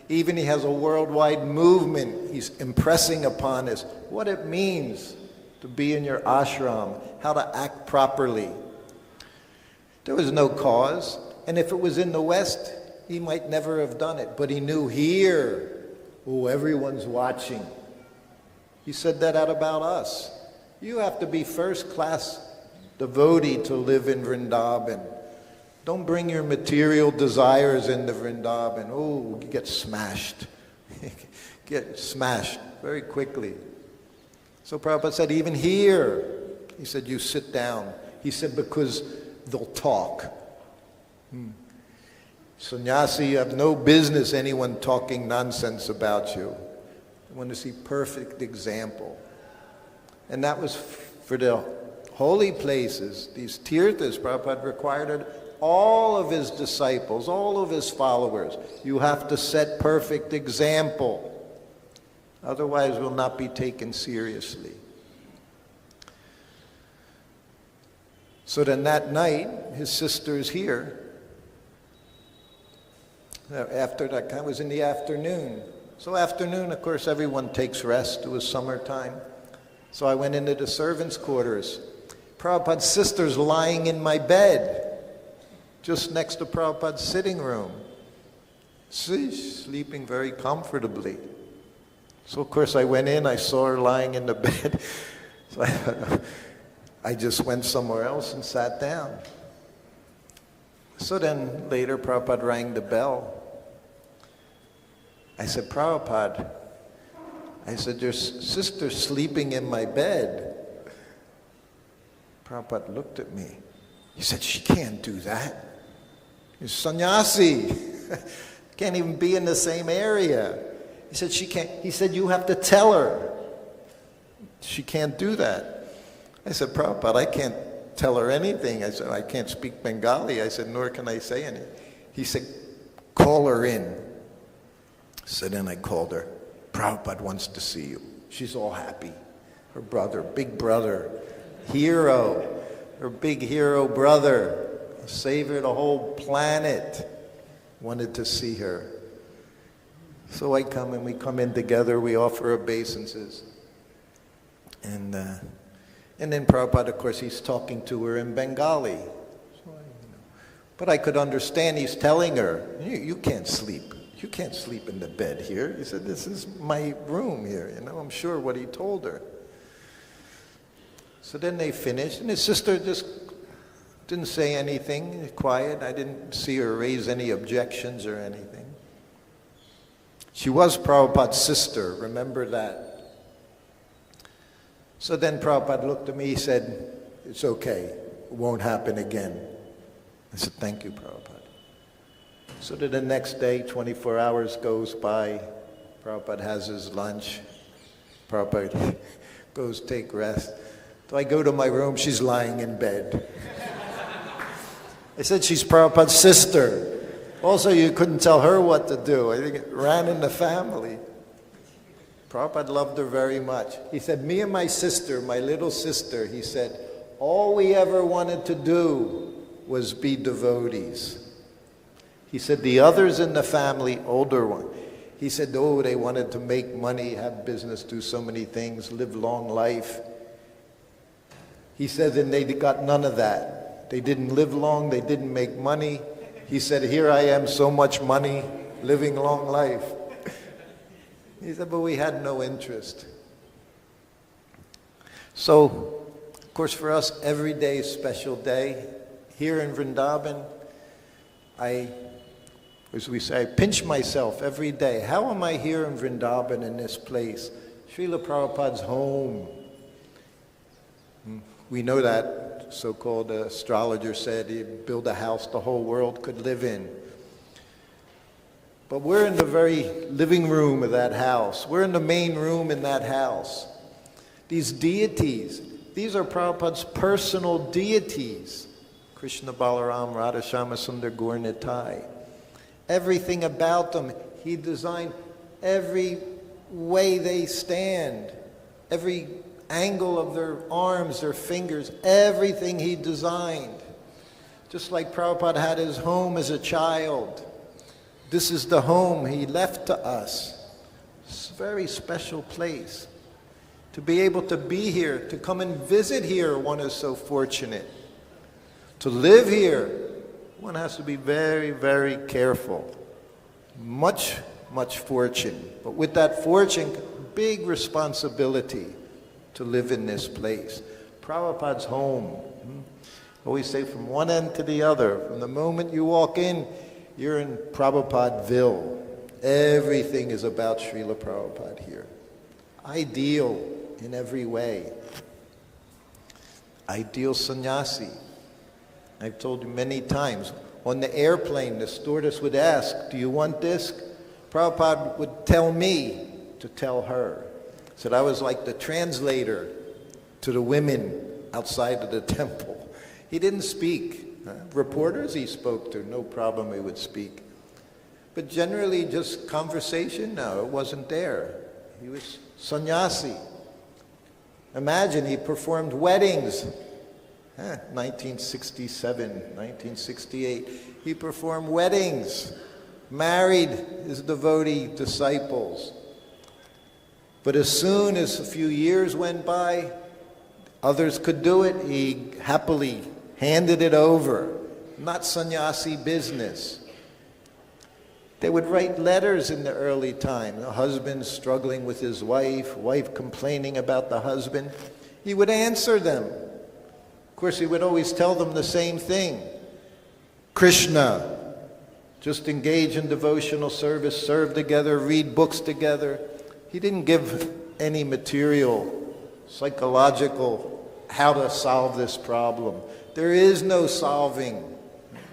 Even he has a worldwide movement. He's impressing upon us what it means to be in your ashram, how to act properly. There was no cause. And if it was in the West, he might never have done it. But he knew here, oh, everyone's watching. He said that out about us. You have to be first-class devotee to live in Vrindavan. Don't bring your material desires into Vrindavan. Oh, you get smashed. Get smashed very quickly. So Prabhupada said, even here, he said, you sit down. He said, because they'll talk. Sannyasi, you have no business anyone talking nonsense about you. I want to see perfect example. And that was for the holy places, these tirthas. Prabhupada required it. All of his disciples, all of his followers, you have to set perfect example. Otherwise, we'll not be taken seriously. So then that night, his sister's here. After that, it was in the afternoon. So afternoon, of course, everyone takes rest. It was summertime. So I went into the servants' quarters. Prabhupada's sister's lying in my bed, just next to Prabhupada's sitting room. She's sleeping very comfortably. So of course I went in, I saw her lying in the bed. So I just went somewhere else and sat down. So then later Prabhupada rang the bell. I said, Prabhupada, I said, your sister's sleeping in my bed. Prabhupada looked at me. He said, she can't do that. You're sannyasi. Can't even be in the same area. He said, she can't. He said, you have to tell her. She can't do that. I said, Prabhupada, I can't tell her anything. I said, I can't speak Bengali. I said, nor can I say anything. He said, call her in. So then I called her. Prabhupada wants to see you. She's all happy. Her brother, big brother, hero, her big hero brother, savior of the whole planet, wanted to see her. So I come and we come in together, we offer obeisances. And then Prabhupada, of course, he's talking to her in Bengali. But I could understand he's telling her, you can't sleep. You can't sleep in the bed here. He said, this is my room here. I'm sure what he told her. So then they finished, and his sister just didn't say anything, quiet. I didn't see her raise any objections or anything. She was Prabhupada's sister, remember that. So then Prabhupada looked at me, he said, it's okay, it won't happen again. I said, thank you, Prabhupada. So that the next day, 24 hours goes by, Prabhupada has his lunch, Prabhupada goes take rest. So I go to my room, she's lying in bed. I said, she's Prabhupada's sister. Also, you couldn't tell her what to do. I think it ran in the family. Prabhupada loved her very much. He said, me and my sister, my little sister, he said, all we ever wanted to do was be devotees. He said, the others in the family, older one, he said, oh, they wanted to make money, have business, do so many things, live long life. He said, and they got none of that. They didn't live long, they didn't make money. He said, here I am, so much money, living long life. He said, but we had no interest. So, of course, for us, every day is a special day. Here in Vrindavan, as we say, I pinch myself every day. How am I here in Vrindavan, in this place? Srila Prabhupada's home. We know that so-called astrologer said he'd build a house the whole world could live in. But we're in the very living room of that house. We're in the main room in that house. These deities, these are Prabhupada's personal deities. Krishna, Balaram, Radha, Shama, Sundar, Gaur, Nitai. Everything about them, he designed every way they stand, every angle of their arms, their fingers, everything he designed. Just like Prabhupada had his home as a child. This is the home he left to us. It's a very special place. To be able to be here, to come and visit here, one is so fortunate. To live here, one has to be very, very careful. Much, much fortune. But with that fortune, big responsibility to live in this place. Prabhupada's home. I always say from one end to the other. From the moment you walk in, you're in Prabhupadville. Everything is about Srila Prabhupada here. Ideal in every way. Ideal sannyasi. I've told you many times, on the airplane, the stewardess would ask, do you want this? Prabhupada would tell me to tell her. So I was like the translator to the women outside of the temple. He didn't speak. Reporters he spoke to, no problem he would speak. But generally just conversation, no, it wasn't there. He was sannyasi. Imagine, he performed weddings. 1967, 1968, he performed weddings, married his devotee disciples. But as soon as a few years went by, others could do it, he happily handed it over. Not sannyasi business. They would write letters in the early time. The husband struggling with his wife complaining about the husband. He would answer them. Of course, he would always tell them the same thing. Krishna, just engage in devotional service, serve together, read books together. he didn't give any material, psychological, how to solve this problem. There is no solving.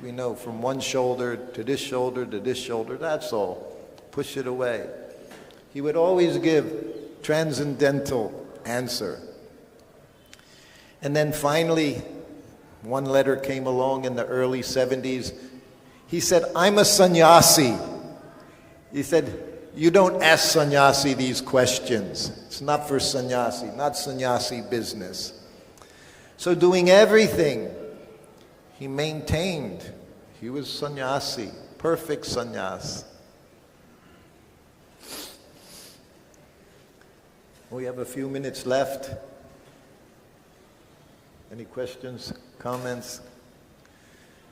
We know from one shoulder to this shoulder to this shoulder, that's all. Push it away. He would always give transcendental answer. And then finally, one letter came along in the early 70s. He said, I'm a sannyasi. He said, you don't ask sannyasi these questions. It's not for sannyasi, not sannyasi business. So doing everything, he maintained. He was sannyasi, perfect sannyas. We have a few minutes left. Any questions, comments,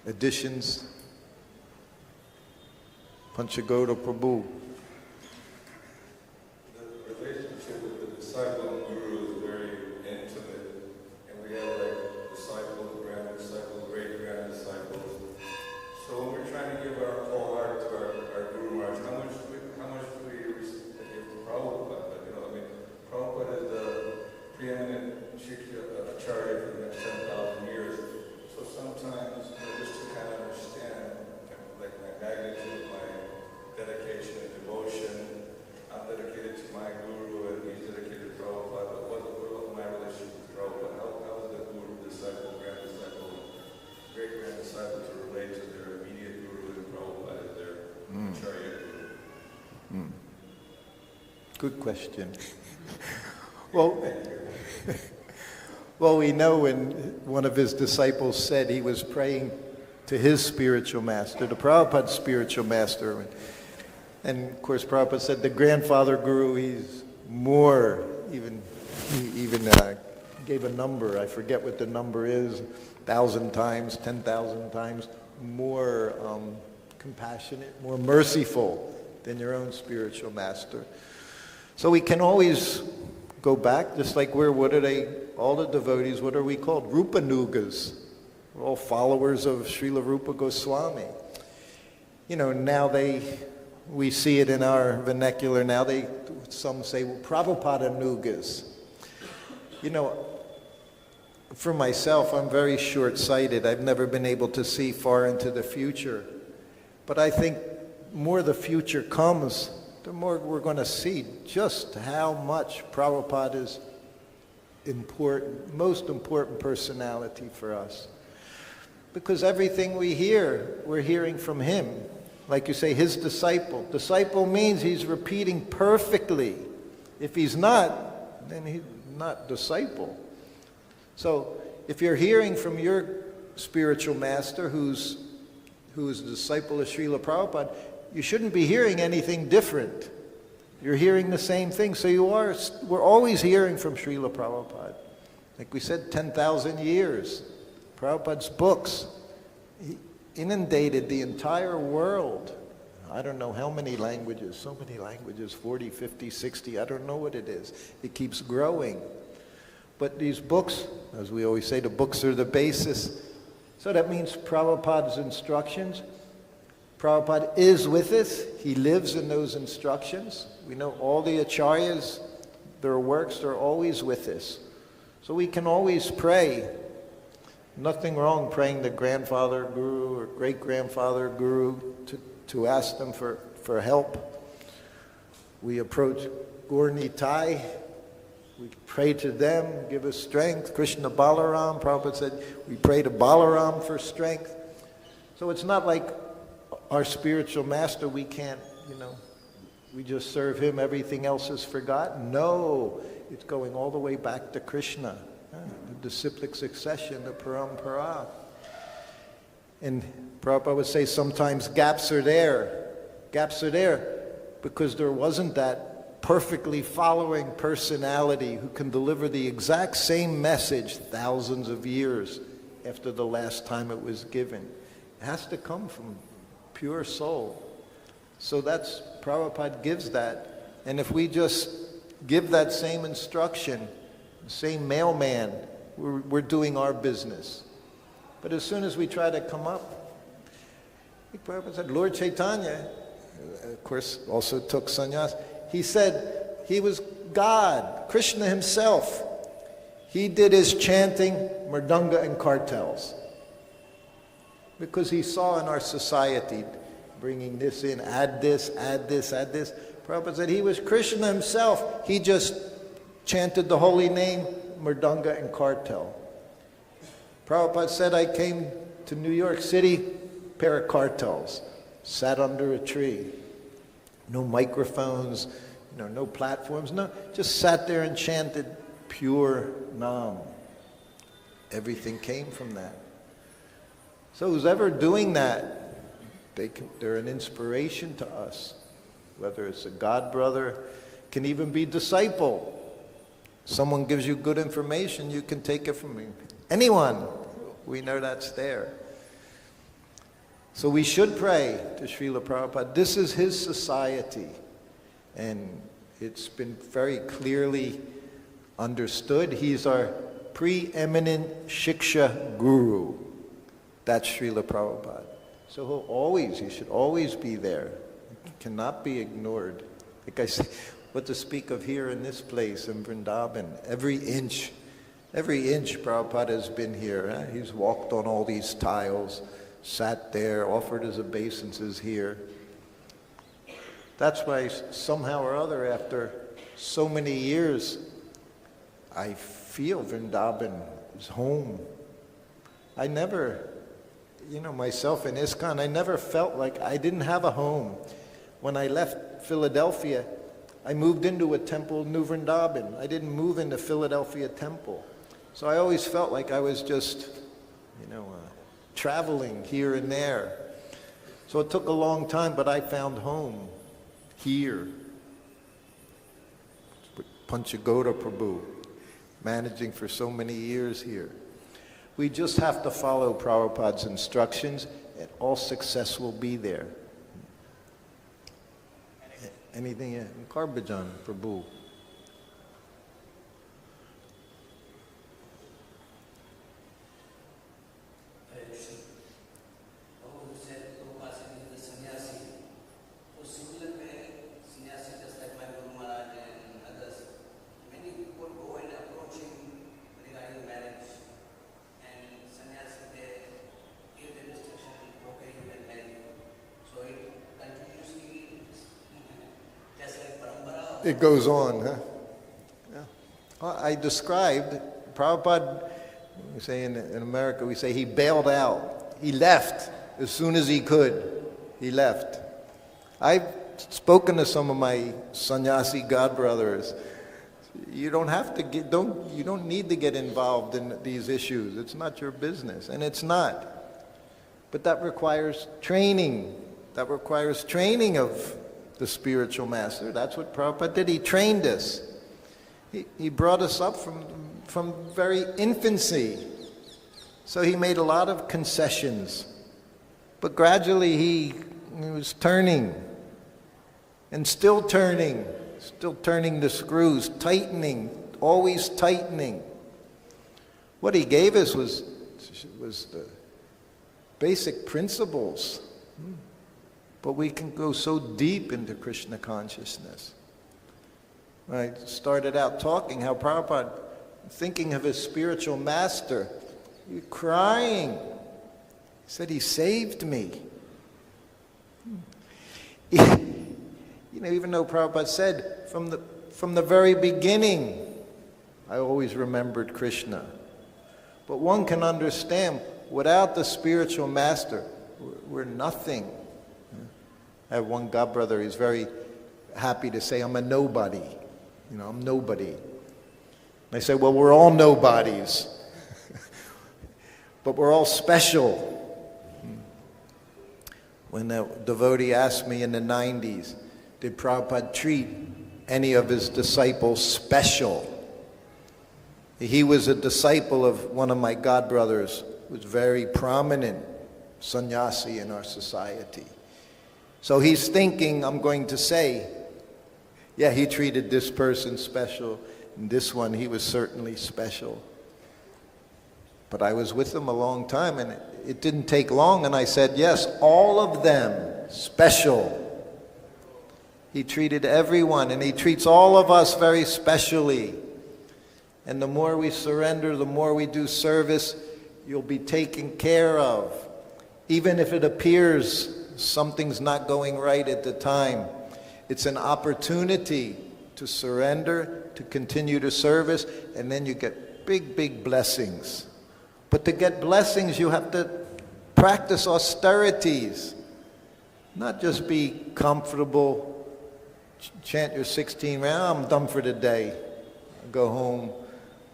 additions? Panchagoda Prabhu. The relationship with the disciple and guru is very intimate, and we have like disciples, grand disciples, great grand disciples. So when we're trying to give our whole heart to our Guru Maharaj, how much do we give Prabhupada? You know, I mean, Prabhupada is the preeminent acharya for the next 10,000 years. So sometimes, just to kind of understand, like my magnitude, my dedication and devotion, I'm dedicated to my Guru and he's dedicated to Prabhupada. But what my relationship with Prabhupada? How is the Guru, disciple, grand disciple, great grand disciple to relate to their immediate Guru and Prabhupada as their acharya Guru? Good question. Well, we know when one of his disciples said he was praying to his spiritual master, the Prabhupada's spiritual master. And of course, Prabhupada said the grandfather guru, he's more, he even gave a number, I forget what the number is, 1,000 times, 10,000 times, more compassionate, more merciful than your own spiritual master. So we can always go back, just like all the devotees, what are we called? Rupanugas. We're all followers of Srila Rupa Goswami. You know, now we see it in our vernacular now, some say, well, Prabhupada Nugas. You know, for myself, I'm very short-sighted. I've never been able to see far into the future. But I think more the future comes, the more we're going to see just how much Prabhupada is important, most important personality for us. Because everything we hear, we're hearing from him. Like you say, his disciple. Disciple means he's repeating perfectly. If he's not, then he's not disciple. So if you're hearing from your spiritual master who's a disciple of Srila Prabhupada, you shouldn't be hearing anything different. You're hearing the same thing. So we're always hearing from Srila Prabhupada. Like we said, 10,000 years. Prabhupada's books, he inundated the entire world. I don't know how many languages, so many languages, 40, 50, 60, I don't know what it is. It keeps growing. But these books, as we always say, the books are the basis. So that means Prabhupada's instructions. Prabhupada is with us. He lives in those instructions. We know all the acharyas, their works are always with us. So we can always pray. Nothing wrong praying the grandfather guru or great-grandfather guru to ask them for help. We approach Gaur-Nitai. We pray to them, give us strength. Krishna Balaram, Prabhupada said, we pray to Balaram for strength. So it's not like our spiritual master, we can't, we just serve him, everything else is forgotten. No, it's going all the way back to Krishna, the disciplic succession, the parampara. And Prabhupada would say sometimes gaps are there. Gaps are there because there wasn't that perfectly following personality who can deliver the exact same message thousands of years after the last time it was given. It has to come from pure soul. So Prabhupada gives that. And if we just give that same instruction, the same mailman, we're doing our business. But as soon as we try to come up, Prabhupada said, Lord Chaitanya, of course, also took sannyas. He said, he was God, Krishna himself. He did his chanting, mridanga and cartels. Because he saw in our society, bringing this in, add this, add this, add this. Prabhupada said he was Krishna himself. He just chanted the holy name, mridanga and cartel. Prabhupada said, I came to New York City, pair of cartels, sat under a tree. No microphones, no platforms, no, just sat there and chanted pure Nam. Everything came from that. So who's ever doing that, they're an inspiration to us. Whether it's a God brother, can even be disciple. Someone gives you good information, you can take it from anyone. We know that's there. So we should pray to Srila Prabhupada. This is his society. And it's been very clearly understood. He's our preeminent Shiksha Guru. That's Srila Prabhupada. So he should always be there. He cannot be ignored. Like I say, what to speak of here in this place in Vrindavan, every inch Prabhupada has been here. Huh? He's walked on all these tiles, sat there, offered his obeisances here. That's why somehow or other, after so many years, I feel Vrindavan is home. I never, myself in ISKCON, I never felt like I didn't have a home. When I left Philadelphia, I moved into a temple, New Vrindavan. I didn't move into Philadelphia temple. So I always felt like I was just, traveling here and there. So it took a long time, but I found home here. With Panchagoda Prabhu, managing for so many years here. We just have to follow Prabhupada's instructions, and all success will be there. Anything in Karbajan, Prabhu? It goes on, huh? Yeah. Well, I described, Prabhupada, we say in America, we say he bailed out. He left as soon as he could. He left. I've spoken to some of my sannyasi godbrothers. You don't have to you don't need to get involved in these issues. It's not your business, and it's not. But that requires training. That requires training of the spiritual master. That's what Prabhupada did. He trained us. He brought us up from very infancy. So he made a lot of concessions. But gradually he was turning. And still turning the screws, tightening, always tightening. What he gave us was the basic principles. But we can go so deep into Krishna consciousness. I started out talking how Prabhupada, thinking of his spiritual master, he was crying. He said, he saved me. Even though Prabhupada said, from the very beginning, I always remembered Krishna. But one can understand, without the spiritual master, we're nothing. I have one godbrother, he's very happy to say, I'm a nobody. I'm nobody. And I say, well, we're all nobodies. But we're all special. When a devotee asked me in the 90s, did Prabhupada treat any of his disciples special? He was a disciple of one of my godbrothers, who was very prominent sannyasi in our society. So he's thinking, I'm going to say, yeah, he treated this person special, and this one, he was certainly special. But I was with him a long time, and it didn't take long, and I said, yes, all of them special. He treated everyone, and he treats all of us very specially. And the more we surrender, the more we do service, you'll be taken care of. Even if it appears something's not going right at the time, it's an opportunity to surrender, to continue to service, and then you get big, big blessings. But to get blessings, you have to practice austerities. Not just be comfortable, chant your 16 rounds, I'm done for the day. Go home,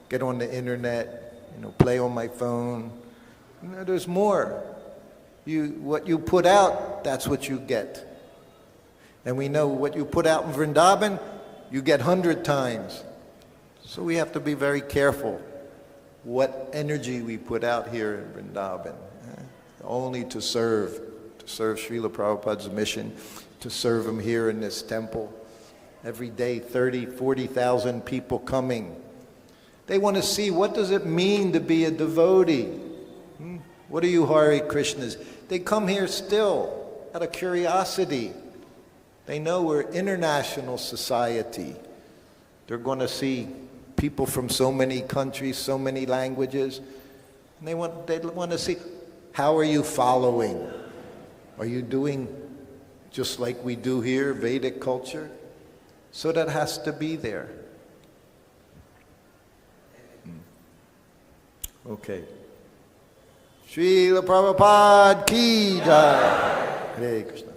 get on the internet, play on my phone. There's more. What you put out, that's what you get. And we know what you put out in Vrindavan, you get 100 times. So we have to be very careful what energy we put out here in Vrindavan. Only to serve Srila Prabhupada's mission, to serve him here in this temple. Every day, 30, 40,000 people coming. They want to see, what does it mean to be a devotee? What are you Hare Krishnas? They come here still out of curiosity. They know we're international society. They're going to see people from so many countries, so many languages. And they want to see, how are you following? Are you doing just like we do here, Vedic culture? So that has to be there. Okay. Srila Prabhupada ki jai. Hare Krishna.